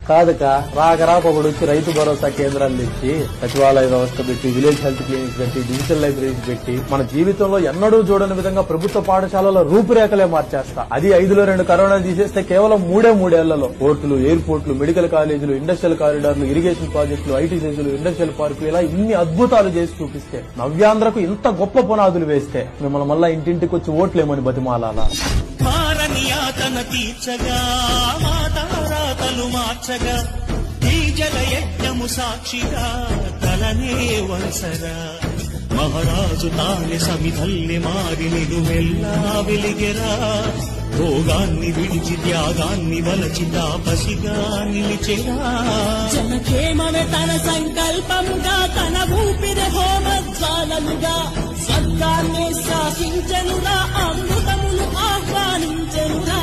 కాదక రాకరాకొకడు వచ్చి రైతు భరోసా కేంద్రాలు తెచ్చి సచివాలయ వ్యవస్థ పెట్టి విలేజ్ హెల్త్ క్లినిక్స్ పెట్టి డిజిటల్ లైబ్రరీస్ పెట్టి మన జీవితంలో ఎన్నడూ చూడని విధంగా ప్రభుత్వ పాఠశాలల రూపురేఖలే మార్చేస్తా. అది 5లో 2 కరోనా తీసేస్తే కేవలం 3 పోర్టులు, ఎయిర్పోర్ట్లు, మెడికల్ కాలేజీలు, ఇండస్ట్రియల్ కారిడార్లు, ఇరిగేషన్ ప్రాజెక్టులు, ఐటీ సెజులు, ఇండస్ట్రియల్ పార్కులు ఇలా ఇన్ని అద్భుతాలు చేసి చూపిస్తే నవ్యాంధ్రకు ఇంత గొప్ప పునాదులు వేస్తే మిమ్మల్ని మళ్ళా ఇంటింటికి వచ్చి ఓట్లేమని బతిమాలాలా? మార్చగా ఈ జలయజ్ఞము సాక్షిగా తలనే వలసరా మహారాజు తానే సమిధల్ని మారి నిలువెల్లా వెలిగెరా భోగాన్ని విడిచి త్యాగాన్ని వలచి తాపసిగా నిలిచెరా జనకేమనే తన సంకల్పముగా తన ఊపిరి హోమజ్వాలముగా స్వర్గాన్ని శాసించెనురా అమృతములు ఆహ్వానించెనురా